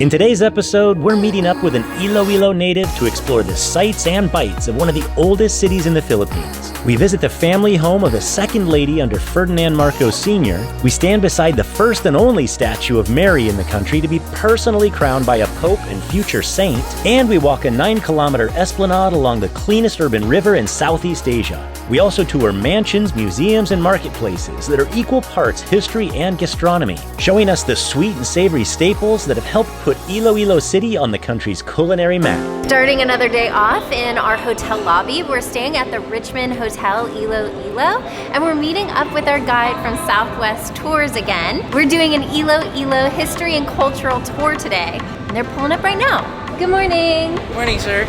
In today's episode, we're meeting up with an Iloilo native to explore the sights and bites of one of the oldest cities in the Philippines. We visit the family home of the second lady under Ferdinand Marcos Sr. We stand beside the first and only statue of Mary in the country to be personally crowned by a pope and future saint. And we walk a 9-kilometer esplanade along the cleanest urban river in Southeast Asia. We also tour mansions, museums, and marketplaces that are equal parts history and gastronomy, showing us the sweet and savory staples that have helped put Iloilo City on the country's culinary map. Starting another day off in our hotel lobby, we're staying at the Richmond Hotel Iloilo, and we're meeting up with our guide from Southwest Tours again. We're doing an Iloilo history and cultural tour today, and they're pulling up right now. Good morning. Good morning, sir.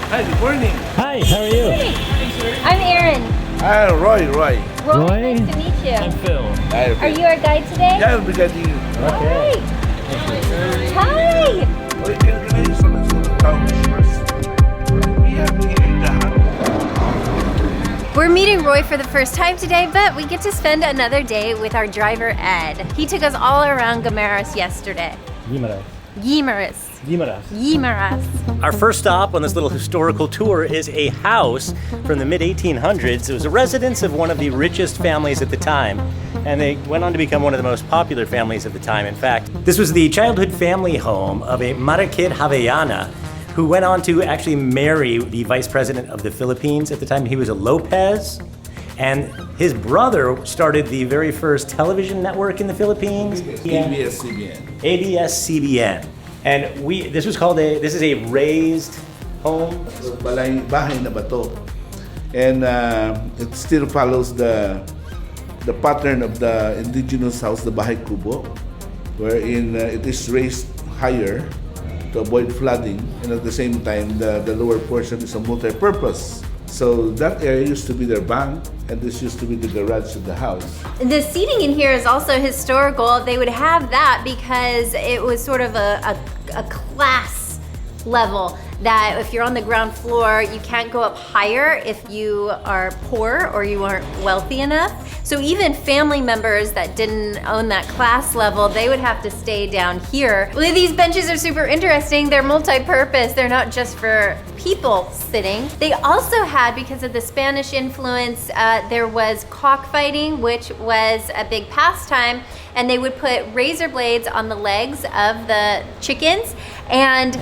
Hi, good morning. Hi, how are you? Hey. I'm Erin. Hi, Roy. Roy? Nice to meet you. I'm Phil. Hi, Are you our guide today? Yeah, I'll be guiding you. Okay. Hi. We can release on the couch first. We have here in the house. We're meeting Roy for the first time today, but we get to spend another day with our driver, Ed. He took us all around Guimaras yesterday. Guimaras. Our first stop on this little historical tour is a house from the mid-1800s. It was a residence of one of the richest families at the time, and they went on to become one of the most popular families of the time. In fact, this was the childhood family home of a Marikit Havaiana who went on to actually marry the vice president of the Philippines at the time. He was a Lopez, and his brother started the very first television network in the Philippines. ABS-CBN. ABS-CBN. And this is a raised home. Bahay na bato. And it still follows the pattern of the indigenous house, the Bahay Kubo, wherein it is raised higher to avoid flooding, and at the same time the lower portion is a multi-purpose. So that area used to be their bank, and this used to be the garage of the house. The seating in here is also historical. They would have that because it was sort of a class level, that if you're on the ground floor, you can't go up higher if you are poor or you aren't wealthy enough. So even family members that didn't own that class level, they would have to stay down here. Well, these benches are super interesting. They're multi-purpose. They're not just for people sitting. They also had, because of the Spanish influence, there was cockfighting, which was a big pastime, and they would put razor blades on the legs of the chickens, and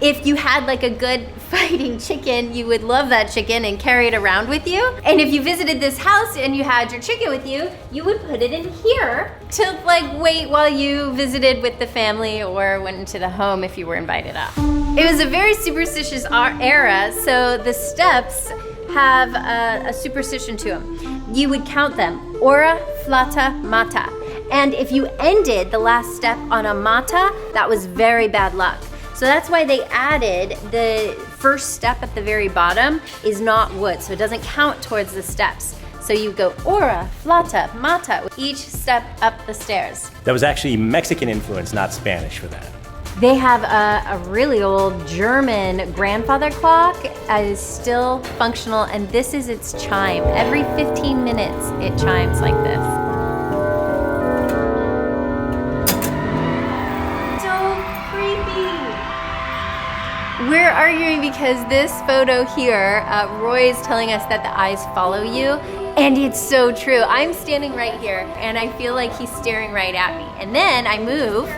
if you had like a good fighting chicken, you would love that chicken and carry it around with you. And if you visited this house and you had your chicken with you, you would put it in here to like wait while you visited with the family or went into the home if you were invited up. It was a very superstitious era, so the steps have a superstition to them. You would count them, ora, flata, mata. And if you ended the last step on a mata, that was very bad luck. So that's why they added the first step at the very bottom is not wood, so it doesn't count towards the steps. So you go ora, flata, mata, each step up the stairs. That was actually Mexican influence, not Spanish for that. They have a really old German grandfather clock that is still functional, and this is its chime. Every 15 minutes it chimes like this. We're arguing because this photo here, Roy is telling us that the eyes follow you, and it's so true. I'm standing right here, and I feel like he's staring right at me. And then I move,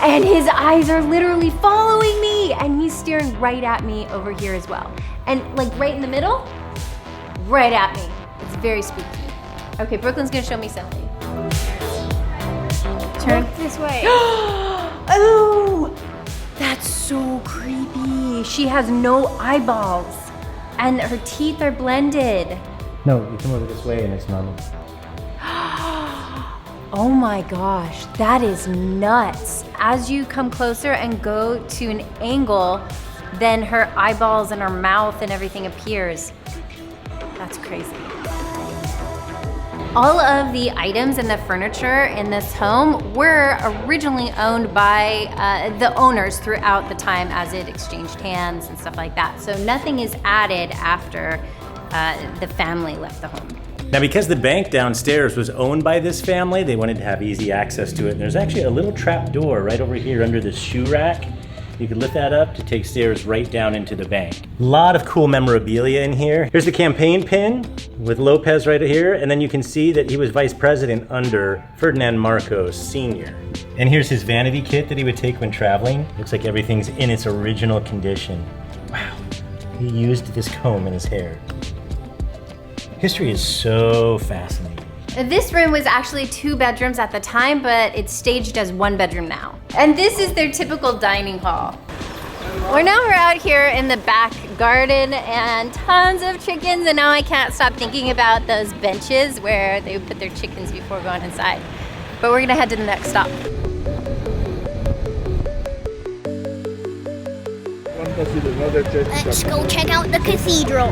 and his eyes are literally following me, and he's staring right at me over here as well. And like right in the middle, right at me. It's very spooky. Okay, Brooklyn's gonna show me something. Turn this way. Oh, that's so creepy. She has no eyeballs and her teeth are blended. No, you come over this way and it's normal. Oh my gosh, that is nuts. As you come closer and go to an angle, then her eyeballs and her mouth and everything appears. That's crazy. All of the items and the furniture in this home were originally owned by the owners throughout the time as it exchanged hands and stuff like that. So nothing is added after the family left the home. Now, because the bank downstairs was owned by this family, they wanted to have easy access to it. And there's actually a little trap door right over here under this shoe rack. You could lift that up to take stairs right down into the bank. A lot of cool memorabilia in here. Here's the campaign pin with Lopez right here. And then you can see that he was vice president under Ferdinand Marcos Sr. And here's his vanity kit that he would take when traveling. Looks like everything's in its original condition. Wow, he used this comb in his hair. History is so fascinating. This room was actually 2 bedrooms at the time, but it's staged as 1 bedroom now. And this is their typical dining hall. We're out here in the back garden and tons of chickens, and now I can't stop thinking about those benches where they would put their chickens before going inside. But we're gonna head to the next stop. Let's go check out the cathedral.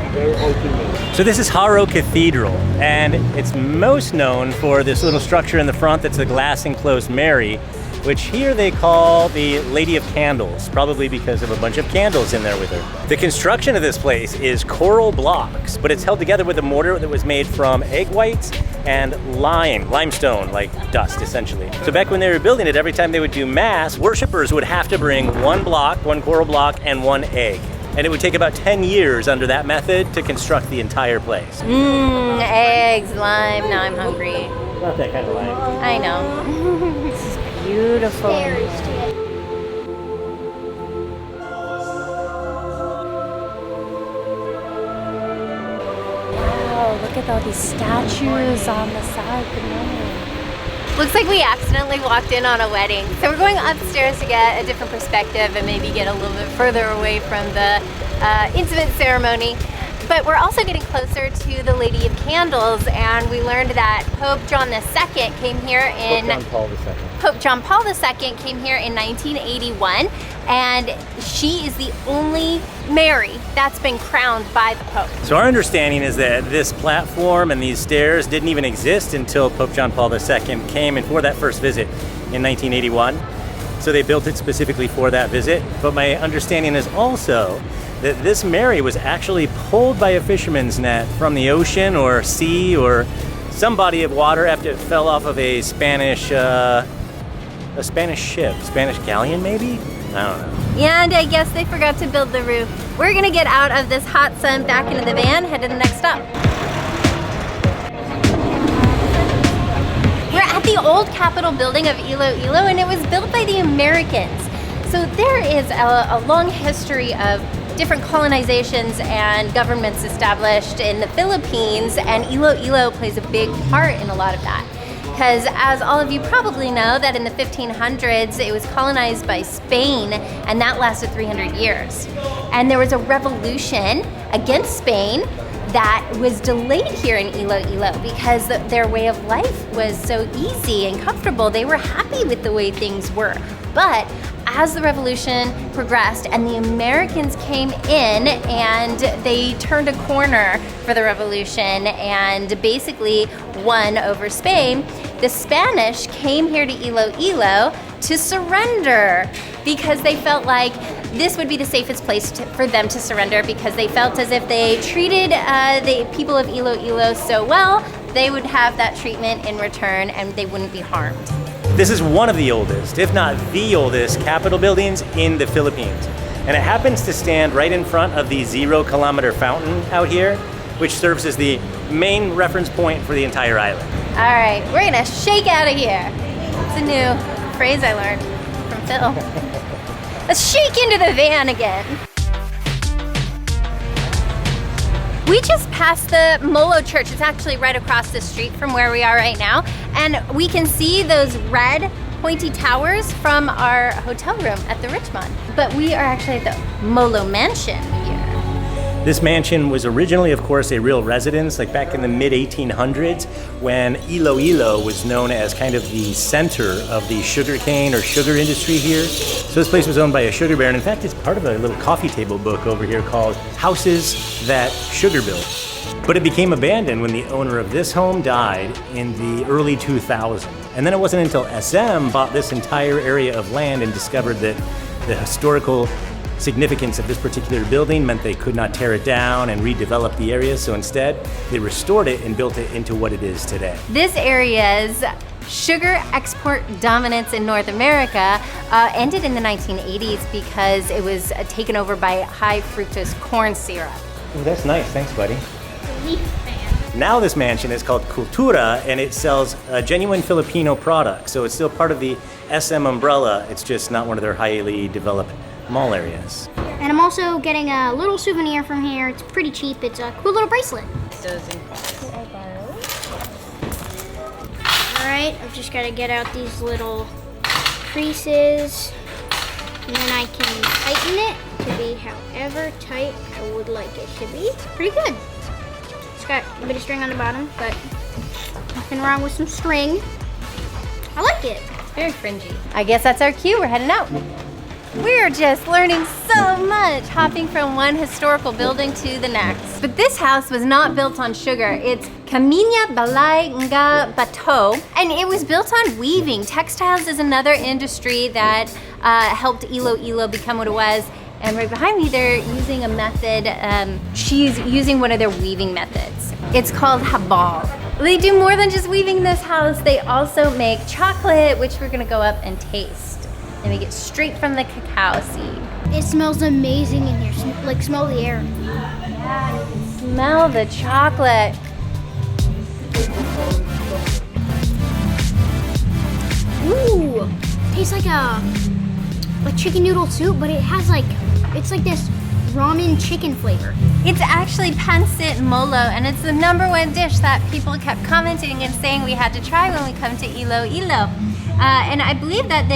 So this is Haro Cathedral, and it's most known for this little structure in the front that's the glass enclosed Mary, which here they call the Lady of Candles, probably because of a bunch of candles in there with her. The construction of this place is coral blocks, but it's held together with a mortar that was made from egg whites and limestone, like dust essentially. So back when they were building it, every time they would do mass, worshipers would have to bring 1 block, 1 coral block, and 1 egg. And it would take about 10 years under that method to construct the entire place. Eggs, lime, now I'm hungry. Not that kind of lime. I know. This is beautiful. Wow, look at all these statues on the side. Looks like we accidentally walked in on a wedding. So we're going upstairs to get a different perspective and maybe get a little bit further away from the intimate ceremony. But we're also getting closer to the Lady of Candles, and we learned that Pope John II came here in... Pope John Paul II came here in 1981, and she is the only Mary that's been crowned by the Pope. So our understanding is that this platform and these stairs didn't even exist until Pope John Paul II came in for that first visit in 1981. So they built it specifically for that visit. But my understanding is also that this Mary was actually pulled by a fisherman's net from the ocean or sea or some body of water after it fell off of a Spanish ship, Spanish galleon maybe? I don't know. And I guess they forgot to build the roof. We're gonna get out of this hot sun, back into the van, head to the next stop. We're at the old Capitol building of Iloilo, and it was built by the Americans. So there is a long history of different colonizations and governments established in the Philippines, and Iloilo plays a big part in a lot of that. Because as all of you probably know, that in the 1500s, it was colonized by Spain, and that lasted 300 years. And there was a revolution against Spain that was delayed here in Iloilo because their way of life was so easy and comfortable. They were happy with the way things were. But as the revolution progressed and the Americans came in and they turned a corner for the revolution and basically won over Spain, the Spanish came here to Iloilo to surrender because they felt like this would be the safest place for them to surrender, because they felt as if they treated the people of Iloilo so well, they would have that treatment in return and they wouldn't be harmed. This is one of the oldest, if not the oldest, Capitol buildings in the Philippines. And it happens to stand right in front of the 0-kilometer fountain out here, which serves as the main reference point for the entire island. All right, we're gonna shake out of here. It's a new phrase I learned from Phil. Let's shake into the van again. We just passed the Molo Church. It's actually right across the street from where we are right now. And we can see those red pointy towers from our hotel room at the Richmond. But we are actually at the Molo Mansion here. This mansion was originally, of course, a real residence, like back in the mid-1800s, when Iloilo was known as kind of the center of the sugarcane or sugar industry here. So this place was owned by a sugar baron. In fact, it's part of a little coffee table book over here called Houses That Sugar Built. But it became abandoned when the owner of this home died in the early 2000s. And then it wasn't until SM bought this entire area of land and discovered that the historical significance of this particular building meant they could not tear it down and redevelop the area, so instead they restored it and built it into what it is today. This area's sugar export dominance in North America ended in the 1980s because it was taken over by high fructose corn syrup. Oh, that's nice. Thanks, buddy. Now this mansion is called Cultura, and it sells genuine Filipino products. So it's still part of the SM umbrella. It's just not one of their highly developed mall areas. And I'm also getting a little souvenir from here. It's pretty cheap. It's a cool little bracelet. Alright, I've just got to get out these little creases. And then I can tighten it to be however tight I would like it to be. It's pretty good. It's got a bit of string on the bottom, but nothing wrong with some string. I like it. Very fringy. I guess that's our cue. We're heading out. We're just learning so much, hopping from one historical building to the next. But this house was not built on sugar. It's Kaminya Balay Nga Batchoy, and it was built on weaving. Textiles is another industry that helped Iloilo become what it was. And right behind me, they're using a method, she's using one of their weaving methods. It's called habal. They do more than just weaving in this house. They also make chocolate, which we're gonna go up and taste. They make it straight from the cacao seed. It smells amazing in here. Like, smell the air. Yeah, you can smell the chocolate. Ooh, tastes like a chicken noodle soup, but it has like, it's like this ramen chicken flavor. It's actually Pancit Molo, and it's the #1 dish that people kept commenting and saying we had to try when we come to Iloilo. And I believe that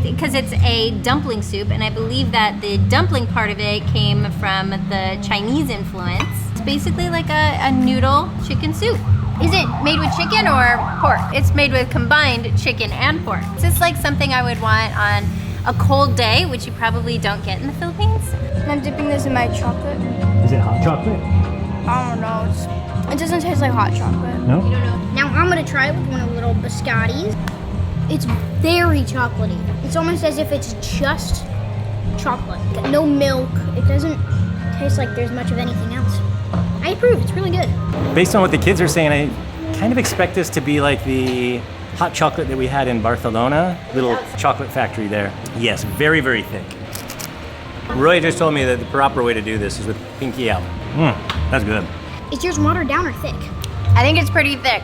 because it's a dumpling soup, and I believe that the dumpling part of it came from the Chinese influence. It's basically like a noodle chicken soup. Is it made with chicken or pork? It's made with combined chicken and pork. It's just like something I would want on a cold day, which you probably don't get in the Philippines. I'm dipping this in my chocolate. Is it hot chocolate? I don't know. It doesn't taste like hot chocolate. No? Now I'm gonna try it with one of the little biscottis. It's very chocolatey. It's almost as if it's just chocolate. No milk. It doesn't taste like there's much of anything else. I approve, it's really good. Based on what the kids are saying, I kind of expect this to be like the hot chocolate that we had in Barcelona, little chocolate factory there. Yes, very, very thick. Roy just told me that the proper way to do this is with pinky out. That's good. Is yours watered down or thick? I think it's pretty thick,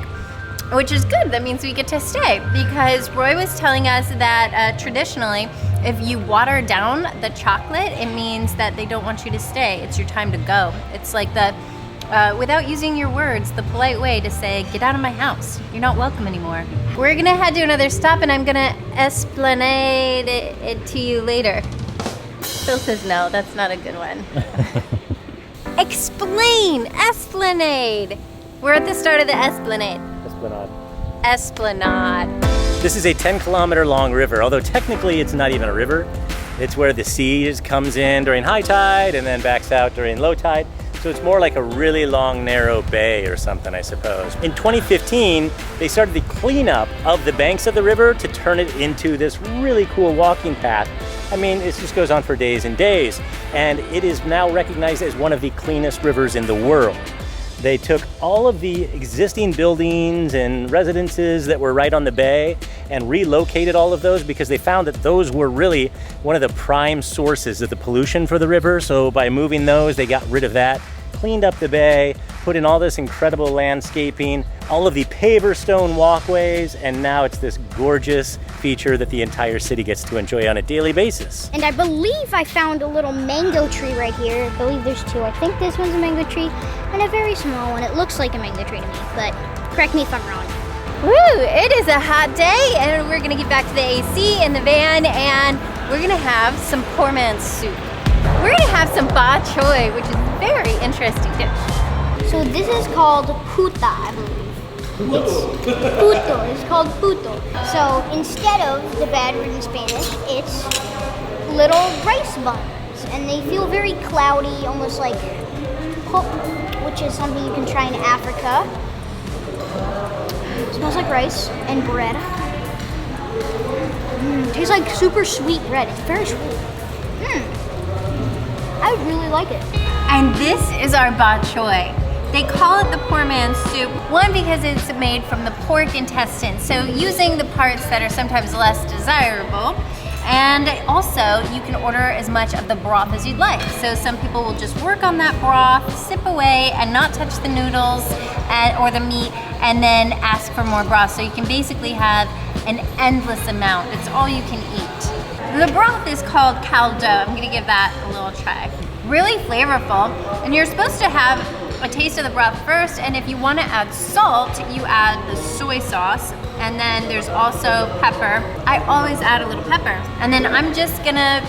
which is good. That means we get to stay, because Roy was telling us that traditionally, if you water down the chocolate, it means that they don't want you to stay. It's your time to go. It's like the, without using your words, the polite way to say, get out of my house. You're not welcome anymore. We're gonna head to another stop, and I'm gonna Esplanade it to you later. Phil says no, that's not a good one. Explain, Esplanade. We're at the start of the Esplanade. Esplanade. This is a 10-kilometer long river, although technically it's not even a river. It's where the sea comes in during high tide and then backs out during low tide. So it's more like a really long, narrow bay or something, I suppose. In 2015, they started the cleanup of the banks of the river to turn it into this really cool walking path. I mean, it just goes on for days and days. And it is now recognized as one of the cleanest rivers in the world. They took all of the existing buildings and residences that were right on the bay and relocated all of those because they found that those were really one of the prime sources of the pollution for the river. So by moving those, they got rid of that, cleaned up the bay, put in all this incredible landscaping, all of the paver stone walkways, and now it's this gorgeous feature that the entire city gets to enjoy on a daily basis. And I believe I found a little mango tree right here. I believe there's two. I think this one's a mango tree and a very small one. It looks like a mango tree to me, but correct me if I'm wrong. Woo, it is a hot day, and we're gonna get back to the AC in the van, and we're gonna have some poor man's soup. We're gonna have some Batchoy, which is a very interesting dish. So this is called puta, I believe. It's puto. It's called puto. So instead of the bad word in Spanish, it's little rice buns, and they feel very cloudy, almost like pop, which is something you can try in Africa. It smells like rice and bread. Tastes like super sweet bread. It's very sweet. I really like it. And this is our batchoy. They call it the poor man's soup. One, because it's made from the pork intestine, so using the parts that are sometimes less desirable. And also, you can order as much of the broth as you'd like. So some people will just work on that broth, sip away, and not touch the noodles or the meat, and then ask for more broth. So you can basically have an endless amount. It's all you can eat. The broth is called caldo. I'm gonna give that a little try. Really flavorful, and you're supposed to have a taste of the broth first, and if you want to add salt, you add the soy sauce, and then there's also pepper. I always add a little pepper, and then I'm just gonna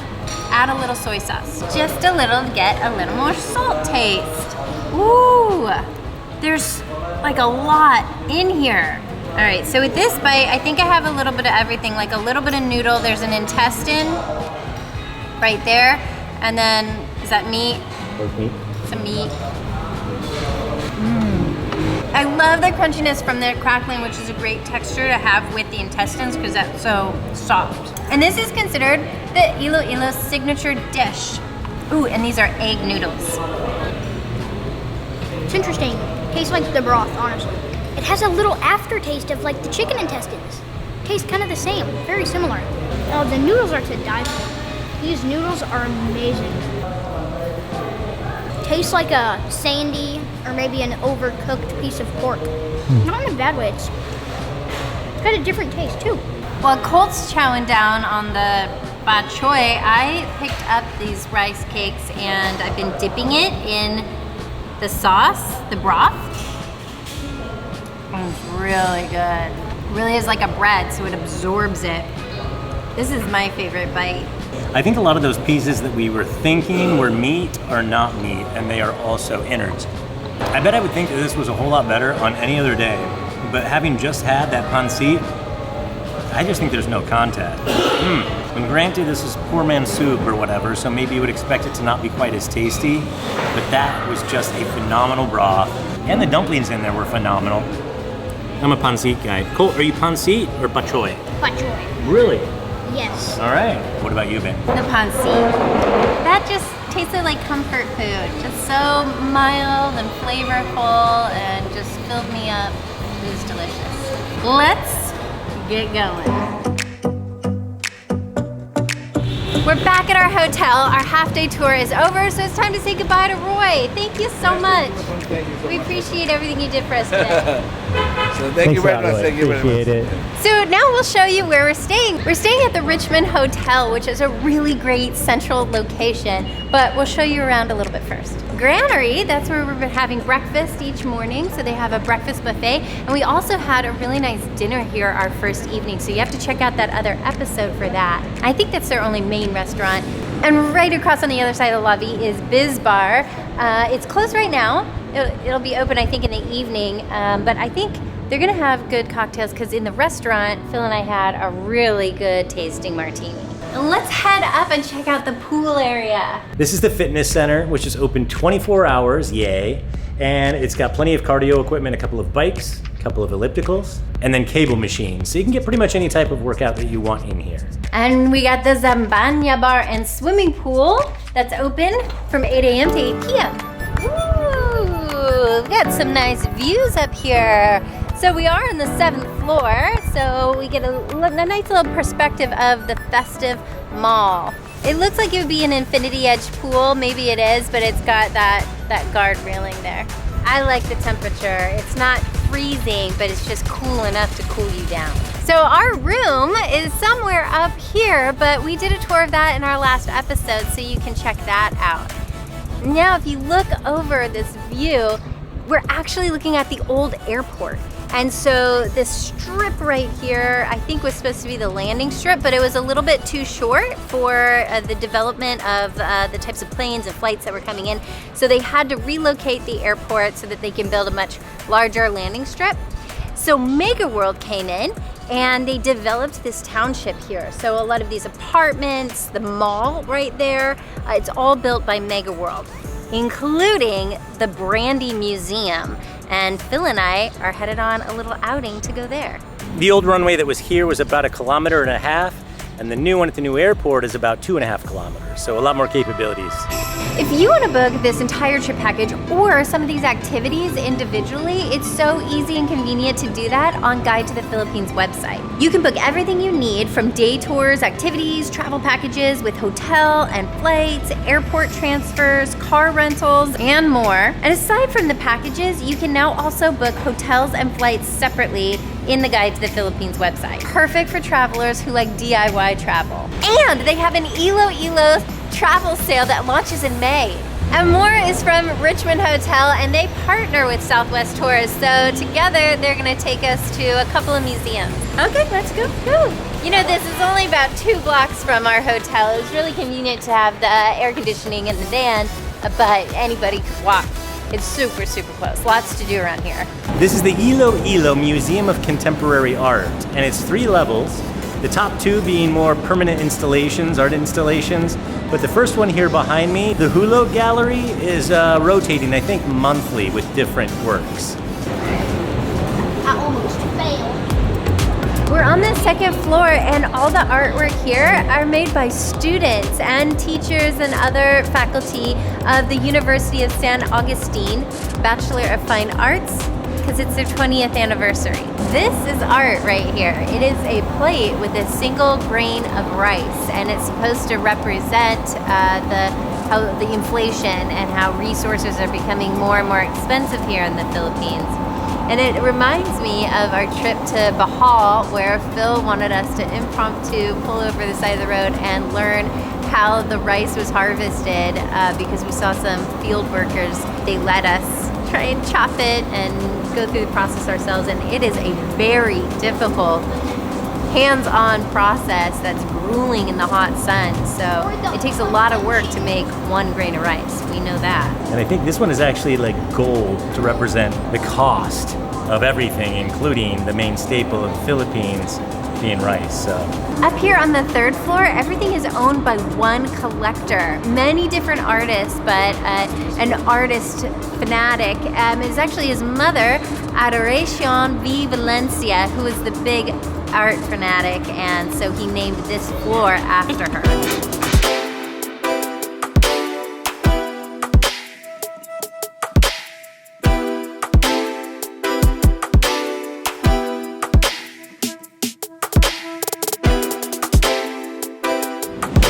add a little soy sauce. Just a little to get a little more salt taste. Ooh, there's like a lot in here. All right, so with this bite, I think I have a little bit of everything, like a little bit of noodle, there's an intestine right there, and then, is that meat? Meat. Some meat. I love the crunchiness from the crackling, which is a great texture to have with the intestines because that's so soft. And this is considered the Iloilo signature dish. Ooh, and these are egg noodles. It's interesting. Tastes like the broth, honestly. It has a little aftertaste of like the chicken intestines. Tastes kind of the same, very similar. Oh, the noodles are to die for. These noodles are amazing. Tastes like a sandy or maybe an overcooked piece of pork. Not in a bad way. It's got a different taste too. While Colt's chowing down on the batchoy, I picked up these rice cakes and I've been dipping it in the sauce, the broth. It's really good. Really is like a bread, so it absorbs it. This is my favorite bite. I think a lot of those pieces that we were thinking were meat are not meat, and they are also innards. I bet I would think that this was a whole lot better on any other day, but having just had that pancit, I just think there's no contact. And granted, this is poor man's soup or whatever, so maybe you would expect it to not be quite as tasty, but that was just a phenomenal broth, and the dumplings in there were phenomenal. I'm a pancit guy. Colt, are you pancit or batchoy? Batchoy. Really? Yes. All right. What about you, Ben? The pancit. That just tasted like comfort food. Just so mild and flavorful and just filled me up. It was delicious. Let's get going. We're back at our hotel. Our half-day tour is over, so it's time to say goodbye to Roy. Thank you so much. We appreciate everything you did for us today. So thank you very much. Thank you very much. Appreciate it. So now we'll show you where we're staying. We're staying at the Richmond Hotel, which is a really great central location, but we'll show you around a little bit first. Granary, that's where we've been having breakfast each morning, so they have a breakfast buffet, and we also had a really nice dinner here our first evening, so you have to check out that other episode for that. I think that's their only main restaurant. And right across on the other side of the lobby is Biz Bar. It's closed right now. It'll be open, I think, in the evening, but I think they're gonna have good cocktails because in the restaurant, Phil and I had a really good tasting martini. Let's head up and check out the pool area. This is the fitness center, which is open 24 hours, yay. And it's got plenty of cardio equipment, a couple of bikes, a couple of ellipticals, and then cable machines. So you can get pretty much any type of workout that you want in here. And we got the Zambanya Bar and swimming pool that's open from 8 a.m. to 8 p.m. Ooh, we've got some nice views up here. So we are on the 7th floor, so we get a nice little perspective of the festive mall. It looks like it would be an infinity edge pool. Maybe it is, but it's got that guard railing there. I like the temperature. It's not freezing, but it's just cool enough to cool you down. So our room is somewhere up here, but we did a tour of that in our last episode, so you can check that out. Now, if you look over this view, we're actually looking at the old airport. And so this strip right here, I think was supposed to be the landing strip, but it was a little bit too short for the development of the types of planes and flights that were coming in. So they had to relocate the airport so that they can build a much larger landing strip. So Mega World came in and they developed this township here. So a lot of these apartments, the mall right there, it's all built by Mega World, including the Brandy Museum. And Phil and I are headed on a little outing to go there. The old runway that was here was about 1.5 kilometers, And the new one at the new airport is about 2.5 kilometers, so a lot more capabilities. If you want to book this entire trip package or some of these activities individually, it's so easy and convenient to do that on Guide to the Philippines website. You can book everything you need from day tours, activities, travel packages with hotel and flights, airport transfers, car rentals, and more. And aside from the packages, you can now also book hotels and flights separately in the Guide to the Philippines website. Perfect for travelers who like DIY travel. And they have an Iloilo travel sale that launches in May. And more is from Richmond Hotel, and they partner with Southwest Tours. So together, they're gonna take us to a couple of museums. Okay, let's go. You know, this is only about 2 blocks from our hotel. It was really convenient to have the air conditioning in the van, but anybody could walk. It's super, super close. Lots to do around here. This is the Iloilo Museum of Contemporary Art, and it's 3 levels. The top 2 being more permanent installations, art installations. But the first one here behind me, the Hulo Gallery, is rotating, I think, monthly with different works. I almost failed. We're on the 2nd floor, and all the artwork here are made by students and teachers and other faculty of the University of San Agustin, Bachelor of Fine Arts, because it's their 20th anniversary. This is art right here. It is a plate with a single grain of rice, and it's supposed to represent the inflation and how resources are becoming more and more expensive here in the Philippines. And it reminds me of our trip to Bohol, where Phil wanted us to impromptu pull over the side of the road and learn how the rice was harvested because we saw some field workers. They let us try and chop it and go through the process ourselves, and it is a very difficult hands-on process that's grueling in the hot sun. So it takes a lot of work to make 1 grain of rice. We know that. And I think this one is actually like gold to represent the cost of everything, including the main staple of the Philippines being rice. So Up here on the 3rd floor, everything is owned by one collector. Many different artists, but an artist fanatic is actually his mother, Adoracion V. Valencia, who is the big art fanatic, and so he named this floor after her.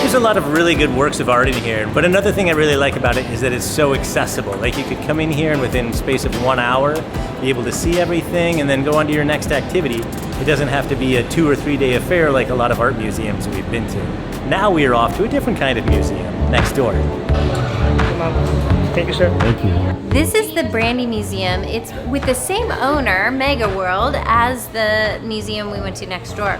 there's a lot of really good works of art in here, but another thing I really like about it is that it's so accessible. Like you could come in here and within space of 1 hour, be able to see everything and then go on to your next activity. It doesn't have to be a 2 or 3 day affair like a lot of art museums we've been to. Now we are off to a different kind of museum next door. Thank you, sir. Thank you. This is the Brandy Museum. It's with the same owner, Mega World, as the museum we went to next door.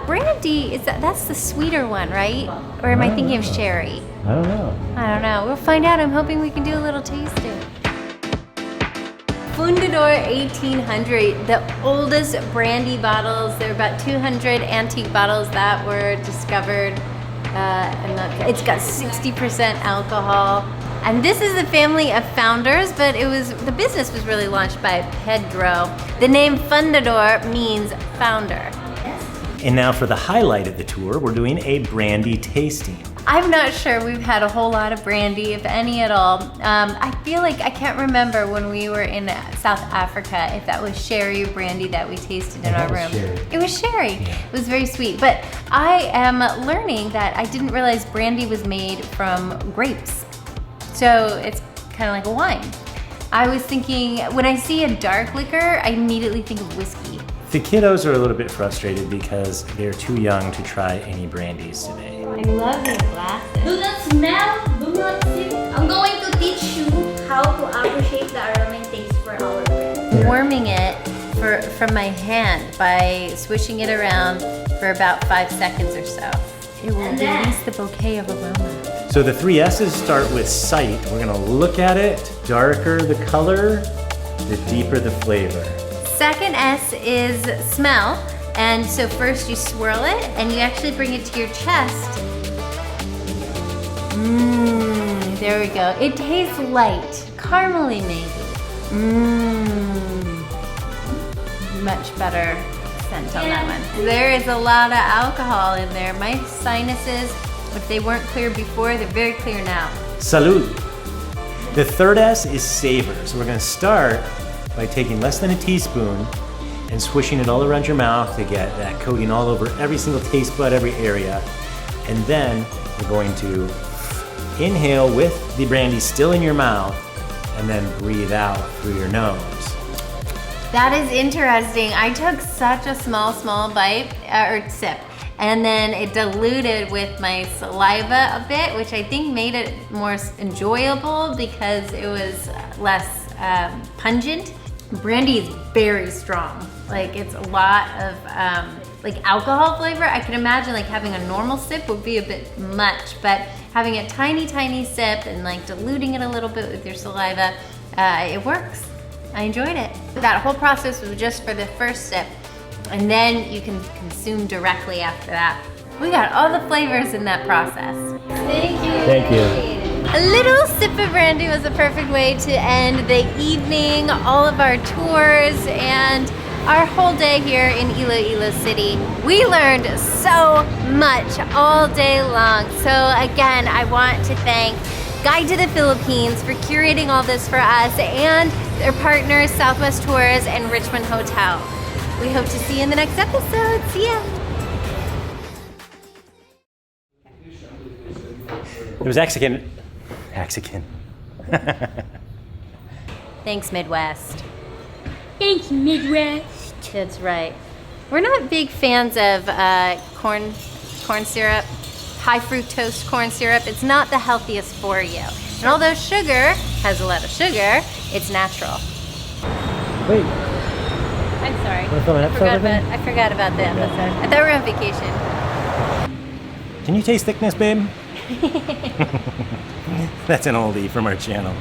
Brandy, that's the sweeter one, right? Or am I thinking of sherry? I don't know. I don't know. We'll find out. I'm hoping we can do a little tasting. Fundador 1800, the oldest brandy bottles. There are about 200 antique bottles that were discovered. It's got 60% alcohol. And this is a family of founders, but the business was really launched by Pedro. The name Fundador means founder. And now for the highlight of the tour, we're doing a brandy tasting. I'm not sure we've had a whole lot of brandy, if any at all. I feel like I can't remember when we were in South Africa if that was sherry or brandy that we tasted in our room. It was sherry. Yeah. It was very sweet. But I am learning that I didn't realize brandy was made from grapes. So it's kind of like a wine. I was thinking, when I see a dark liquor, I immediately think of whiskey. The kiddos are a little bit frustrated because they're too young to try any brandies today. I love these glasses. Do not smell, do not sip. I'm going to teach you how to appreciate the aroma and taste for our bread. Warming it from my hand by swishing it around for about 5 seconds or so. It will release the bouquet of aroma. So the 3 S's start with sight. We're gonna look at it. Darker the color, the deeper the flavor. Second S is smell. And so first you swirl it and you actually bring it to your chest. There we go. It tastes light, caramely maybe. Much better on that one. There is a lot of alcohol in there. My sinuses, if they weren't clear before, they're very clear now. Salud. The third S is savor. So we're gonna start by taking less than a teaspoon and swishing it all around your mouth to get that coating all over every single taste bud, every area. And then we're going to inhale with the brandy still in your mouth and then breathe out through your nose. That is interesting. I took such a small bite, or sip, and then it diluted with my saliva a bit, which I think made it more enjoyable because it was less pungent. Brandy is very strong. Like, it's a lot of like alcohol flavor. I can imagine like having a normal sip would be a bit much, but having a tiny sip and like diluting it a little bit with your saliva, it works. I enjoyed it. That whole process was just for the first sip, and then you can consume directly after that. We got all the flavors in that process. Thank you. Thank you. A little sip of brandy was a perfect way to end the evening, all of our tours, and our whole day here in Iloilo City. We learned so much all day long. So again, I want to thank Guide to the Philippines for curating all this for us, and their partners Southwest Tours and Richmond Hotel. We hope to see you in the next episode. See ya. It was Mexican. Thanks, Midwest. Thanks, Midwest. That's right. We're not big fans of corn syrup, high fructose corn syrup. It's not the healthiest for you. And although sugar has a lot of sugar, it's natural. Wait, I'm sorry. wanna film an episode with me? I forgot about the episode. I thought we were on vacation. Can you taste thickness, babe? That's an oldie from our channel.